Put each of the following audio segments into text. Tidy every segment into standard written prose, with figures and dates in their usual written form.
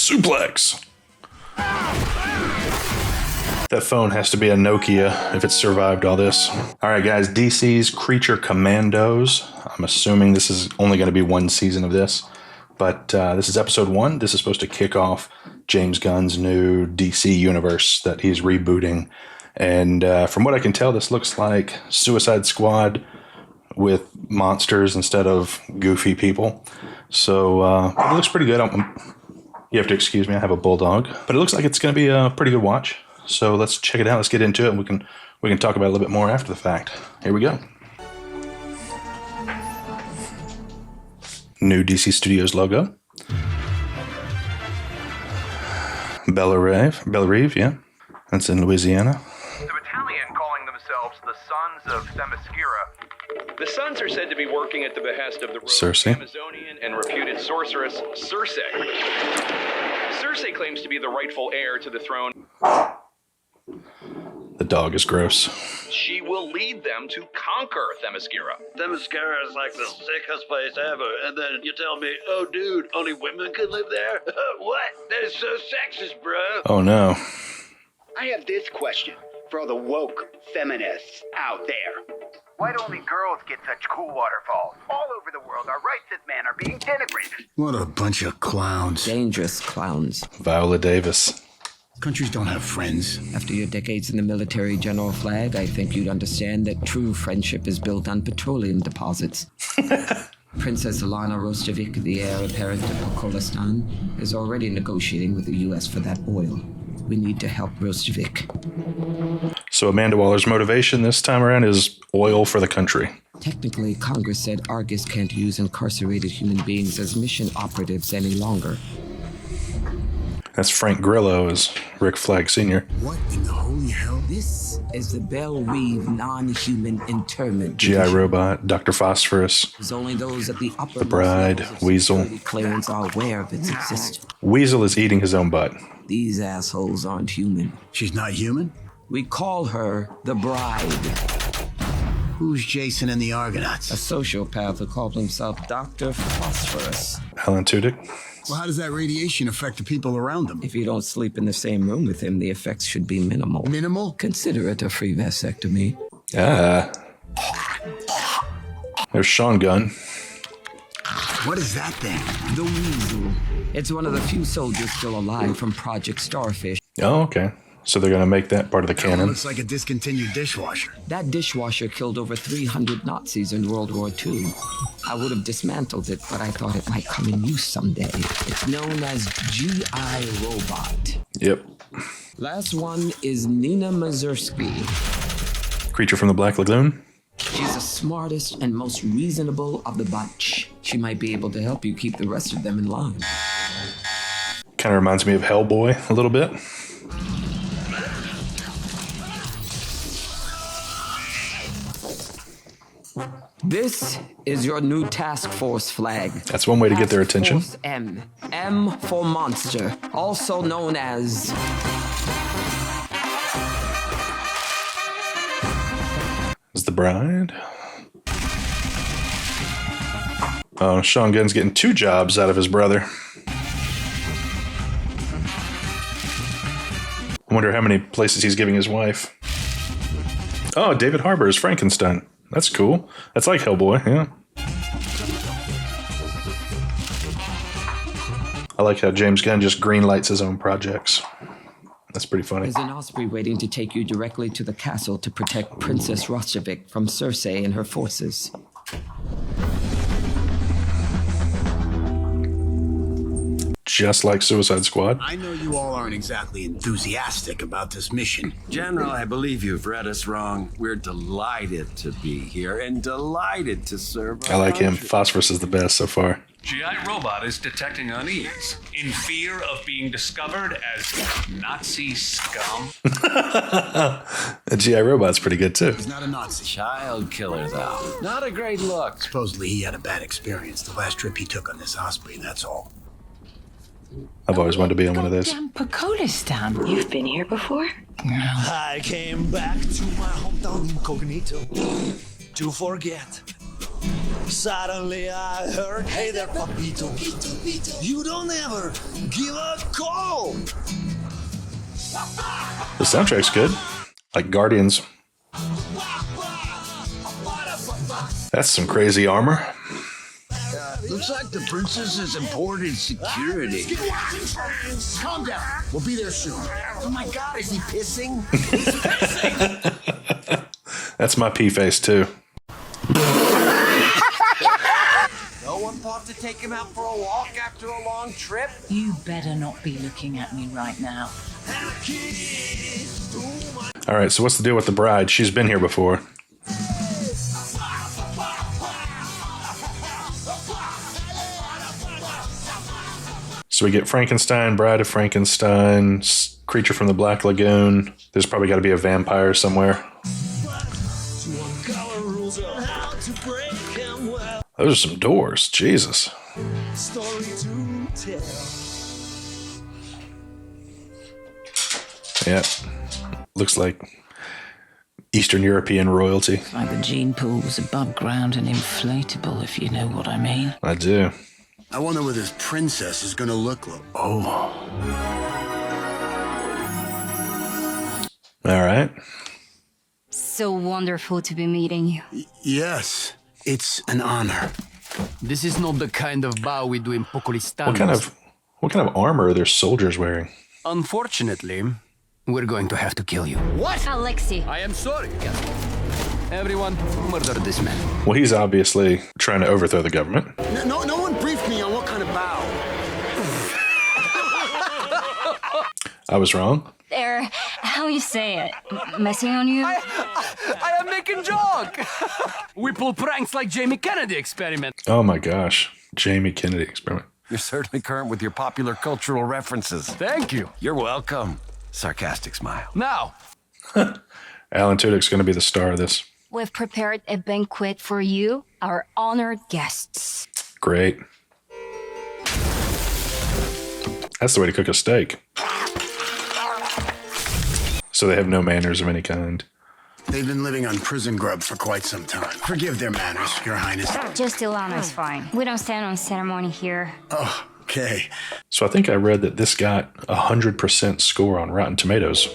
Suplex. That phone has to be a Nokia if it survived all this. All right, guys, DC's Creature Commandos. I'm assuming this is only going to be one season of this, but this is episode 1. This is supposed to kick off James Gunn's new DC universe that he's rebooting. And from what I can tell, this looks like Suicide Squad with monsters instead of goofy people. So it looks pretty good. You have to excuse me, I have a bulldog. But it looks like it's going to be a pretty good watch. So let's check it out. Let's get into it, and we can talk about it a little bit more after the fact. Here we go. New DC Studios logo. Bella Reeve, yeah. That's in Louisiana. The battalion calling themselves the Sons of Themyscira. The Sons are said to be working at the behest of the rogue Amazonian and reputed sorceress Circe. Circe claims to be the rightful heir to the throne. The dog is gross. She will lead them to conquer Themyscira. Themyscira is like the sickest place ever, and then you tell me, oh dude, only women can live there? What? That is so sexist, bro. Oh no. I have this question for all the woke feminists out there. Why do only girls get such cool waterfalls? All over the world, our rights as men are being denigrated. What a bunch of clowns. Dangerous clowns. Viola Davis. Countries don't have friends. After your decades in the military, General Flag, I think you'd understand that true friendship is built on petroleum deposits. Princess Alana Rostovic, the heir apparent to Pokolistan, is already negotiating with the U.S. for that oil. We need to help Rostovic. So Amanda Waller's motivation this time around is oil for the country. Technically, Congress said Argus can't use incarcerated human beings as mission operatives any longer. That's Frank Grillo as Rick Flag Sr. What in the holy hell? This is the Belle Reeve non-human internment. G.I. Robot, Dr. Phosphorus, It's only those at the upper Bride, Weasel. clearance are aware of its existence. Weasel is eating his own butt. These assholes aren't human. She's not human? We call her the Bride. Who's Jason and the Argonauts? A sociopath who called himself Dr. Phosphorus. Alan Tudyk. Well, how does that radiation affect the people around them? If you don't sleep in the same room with him, the effects should be minimal. Minimal? Consider it a free vasectomy. Ah. There's Sean Gunn. What is that thing? The Weasel. It's one of the few soldiers still alive from Project Starfish. Oh, okay. So they're going to make that part of the canon. Looks like a discontinued dishwasher. That dishwasher killed over 300 Nazis in World War II. I would have dismantled it, but I thought it might come in use someday. It's known as G.I. Robot. Yep. Last one is Nina Mazursky. Creature from the Black Lagoon. She's the smartest and most reasonable of the bunch. She might be able to help you keep the rest of them in line. Kind of reminds me of Hellboy a little bit. This is your new task force flag. That's one way to get their attention. Task Force M. M for monster, also known as... Is the Bride? Oh, Sean Gunn's getting 2 jobs out of his brother. I wonder how many places he's giving his wife. Oh, David Harbour is Frankenstein. That's cool. That's like Hellboy, yeah. I like how James Gunn just greenlights his own projects. That's pretty funny. There's an osprey waiting to take you directly to the castle to protect Princess Rostovic from Circe and her forces. Just like Suicide Squad. I know you all aren't exactly enthusiastic about this mission. General, I believe you've read us wrong. We're delighted to be here and delighted to serve our I like him. country. Phosphorus is the best so far. G.I. Robot is detecting unease, in fear of being discovered as Nazi scum. The G.I. Robot's pretty good too. He's not a Nazi. Child killer, though. Not a great look. Supposedly he had a bad experience the last trip he took on this osprey, that's all. I've always wanted to be on one of those. Pokolistan. You've been here before? I came back to my hometown incognito to forget. Suddenly I heard, hey there, papito. You don't ever give a call. The soundtrack's good. Like Guardians. That's some crazy armor. Looks like the princess has imported security. Calm down. We'll be there soon. Oh my God, is he pissing? He's pissing. That's my pee face too. No one thought to take him out for a walk after a long trip? You better not be looking at me right now. All right, so what's the deal with the bride? She's been here before. So we get Frankenstein, Bride of Frankenstein, Creature from the Black Lagoon. There's probably got to be a vampire somewhere. Those are some doors. Jesus. Yeah. Looks like Eastern European royalty. Like the gene pool was above ground and inflatable, if you know what I mean. I do. I wonder what this princess is gonna look like. Oh. All right. So wonderful to be meeting you. Yes, it's an honor. This is not the kind of bow we do in Pocolistan. What kind of armor are their soldiers wearing? Unfortunately, we're going to have to kill you. What? Alexei. I am sorry, Captain. Everyone, murder this man. Well, he's obviously trying to overthrow the government. No one briefed me on what kind of bow. I was wrong. There, how you say it? Messing on you? I am making joke. We pull pranks like Jamie Kennedy experiment. Oh my gosh. Jamie Kennedy experiment. You're certainly current with your popular cultural references. Thank you. You're welcome. Sarcastic smile. Now. Alan Tudyk's going to be the star of this. We've prepared a banquet for you, our honored guests. Great. That's the way to cook a steak. So they have no manners of any kind. They've been living on prison grub for quite some time. Forgive their manners, Your Highness. Just Ilana's fine. We don't stand on ceremony here. Oh, okay. So I think I read that this got 100% score on Rotten Tomatoes.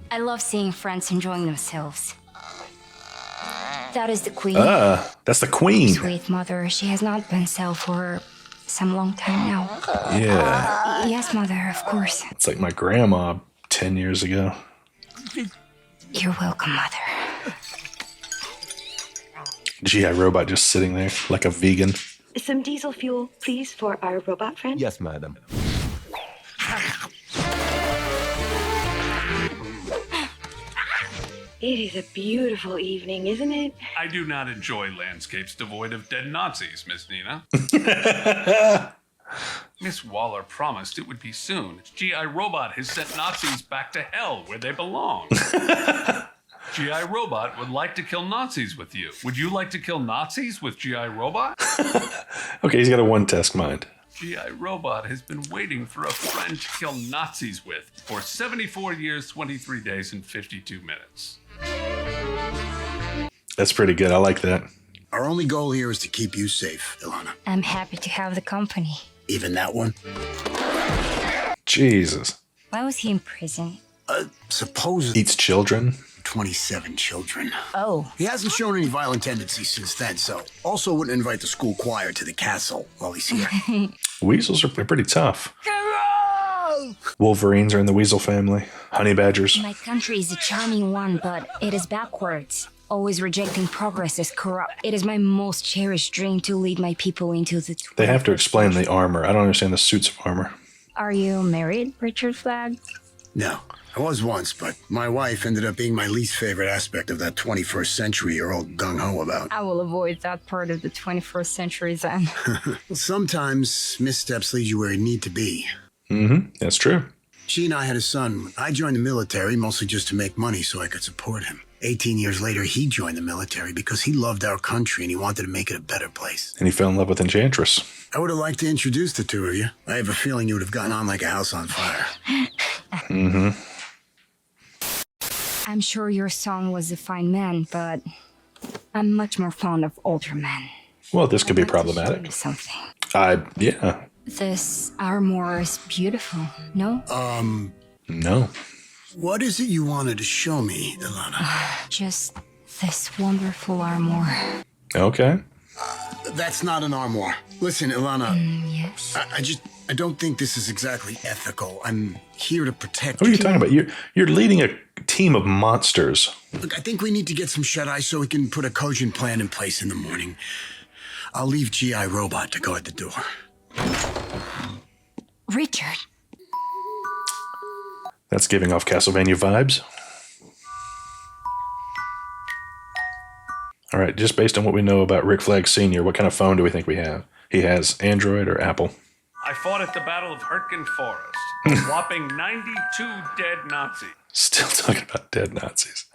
I love seeing friends enjoying themselves. That is the queen. That's the queen. Sweet mother, she has not been so for some long time now. Yeah. Yes, mother, of course. It's like my grandma 10 years ago. You're welcome, mother. G.I. Robot just sitting there like a vegan. Some diesel fuel, please, for our robot friend. Yes, madam. It is a beautiful evening, isn't it? I do not enjoy landscapes devoid of dead Nazis, Miss Nina. Miss Waller promised it would be soon. G.I. Robot has sent Nazis back to hell where they belong. G.I. Robot would like to kill Nazis with you. Would you like to kill Nazis with G.I. Robot? Okay, he's got a one-task mind. G.I. Robot has been waiting for a friend to kill Nazis with for 74 years, 23 days, and 52 minutes. That's pretty good. I like that. Our only goal here is to keep you safe, Ilana. I'm happy to have the company. Even that one? Jesus. Why was he in prison? Supposedly Eats children. 27 children. Oh. He hasn't shown any violent tendencies since then, so also wouldn't invite the school choir to the castle while he's here. Weasels are pretty tough. Wolverines are in the weasel family. Honey badgers. My country is a charming one, but it is backwards. Always rejecting progress as corrupt. It is my most cherished dream to lead my people into the 21st They have to explain the armor. I don't understand the suits of armor. Are you married, Richard Flagg? No. I was once, but my wife ended up being my least favorite aspect of that 21st century you're all gung-ho about. I will avoid that part of the 21st century then. Sometimes missteps lead you where you need to be. Mm-hmm. That's true. She and I had a son. I joined the military mostly just to make money so I could support him. 18 years later, he joined the military because he loved our country and he wanted to make it a better place. And he fell in love with Enchantress. I would have liked to introduce the two of you. I have a feeling you would have gotten on like a house on fire. Mm-hmm. I'm sure your son was a fine man, but I'm much more fond of older men. Well, this could be I'd like to show problematic. you something. Yeah. This armor is beautiful, no? No. What is it you wanted to show me, Ilana? Just this wonderful armor. Okay. That's not an armoire. Listen, Ilana. Yes? I don't think this is exactly ethical. I'm here to protect What are you talking about? You're leading a team of monsters. Look, I think we need to get some shut-eye so we can put a cogent plan in place in the morning. I'll leave G.I. Robot to go at the door. Richard. That's giving off Castlevania vibes. All right, just based on what we know about Rick Flag Sr., what kind of phone do we think we have? He has Android or Apple? I fought at the Battle of Hurtgen Forest. A whopping 92 dead Nazis. Still talking about dead Nazis.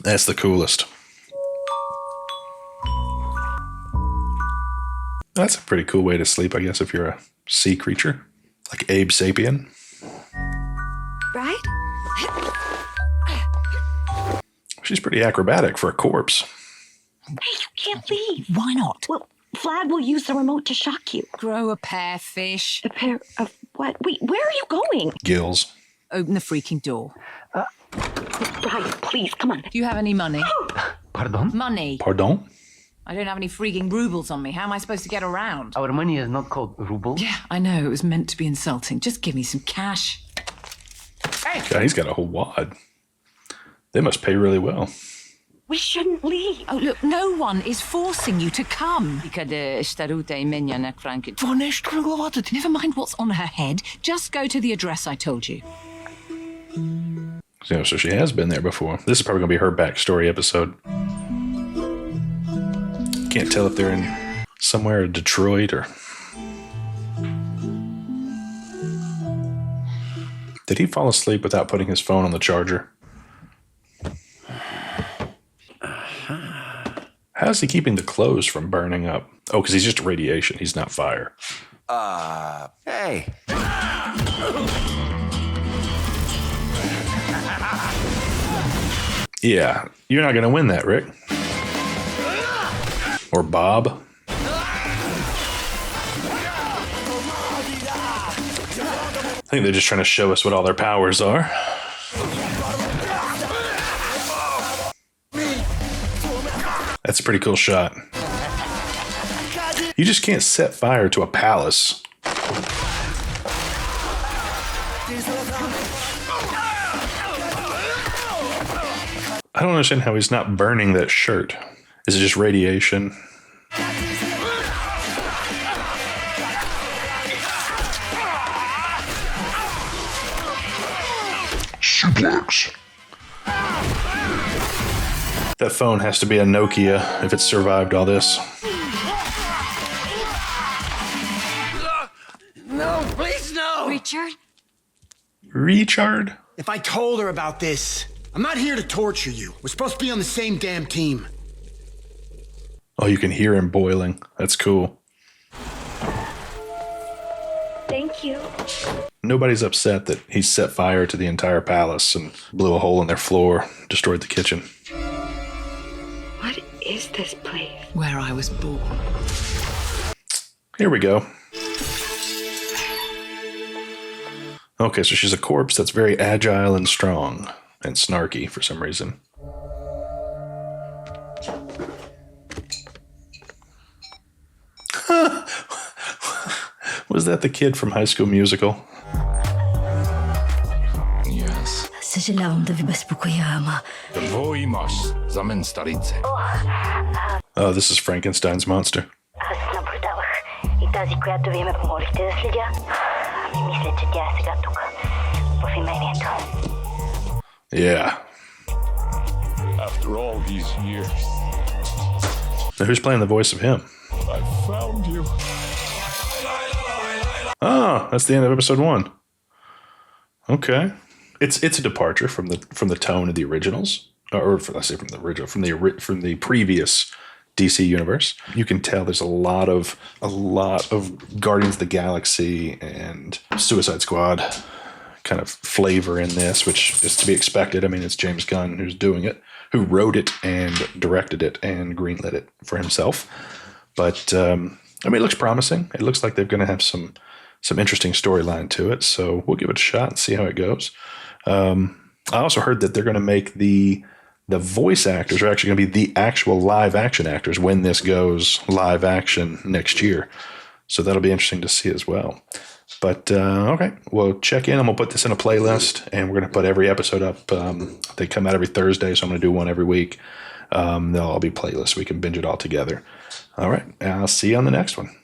That's the coolest. That's a pretty cool way to sleep, I guess, if you're a sea creature. Like Abe Sapien. Right? She's pretty acrobatic for a corpse. Hey, you can't leave. Why not? Well, Vlad will use the remote to shock you. Grow a pair, fish. A pair of what? Wait, where are you going? Gills. Open the freaking door. Brian, please, come on. Do you have any money? Pardon? Money. Pardon? I don't have any freaking rubles on me. How am I supposed to get around? Our money is not called rubles. Yeah, I know. It was meant to be insulting. Just give me some cash. Hey! God, he's got a whole wad. They must pay really well. We shouldn't leave. Oh, look, no one is forcing you to come. Never mind what's on her head. Just go to the address I told you. So she has been there before. This is probably going to be her backstory episode. Can't tell if they're in somewhere in Detroit or... Did he fall asleep without putting his phone on the charger? How's he keeping the clothes from burning up? Oh, because he's just radiation. He's not fire. Hey. Yeah, you're not going to win that, Rick. Or Bob. I think they're just trying to show us what all their powers are. That's a pretty cool shot. You just can't set fire to a palace. I don't understand how he's not burning that shirt. Is it just radiation? Suplex. That phone has to be a Nokia if it's survived all this. No, please no! Richard? Richard? If I told her about this, I'm not here to torture you. We're supposed to be on the same damn team. Oh, you can hear him boiling. That's cool. Thank you. Nobody's upset that he set fire to the entire palace and blew a hole in their floor, destroyed the kitchen. What is this place? Where I was born. Here we go. Okay, so she's a corpse that's very agile and strong and snarky for some reason. Was that the kid from High School Musical? Yes. Oh, this is Frankenstein's monster. Yeah. After all these years, Now who's playing the voice of him? I found you. Oh, that's the end of episode 1. Okay. It's a departure from the tone of the originals, let's say from the previous DC universe. You can tell there's a lot of Guardians of the Galaxy and Suicide Squad kind of flavor in this, which is to be expected. I mean, it's James Gunn who's doing it, who wrote it and directed it and greenlit it for himself. But I mean, it looks promising. It looks like they're going to have some interesting storyline to it. So we'll give it a shot and see how it goes. I also heard that they're going to make the voice actors are actually going to be the actual live action actors when this goes live action next year. So that'll be interesting to see as well. But okay, we'll check in and we'll put this in a playlist, and we're going to put every episode up. They come out every Thursday, so I'm going to do one every week. They'll all be playlists. We can binge it all together. All right, I'll see you on the next one.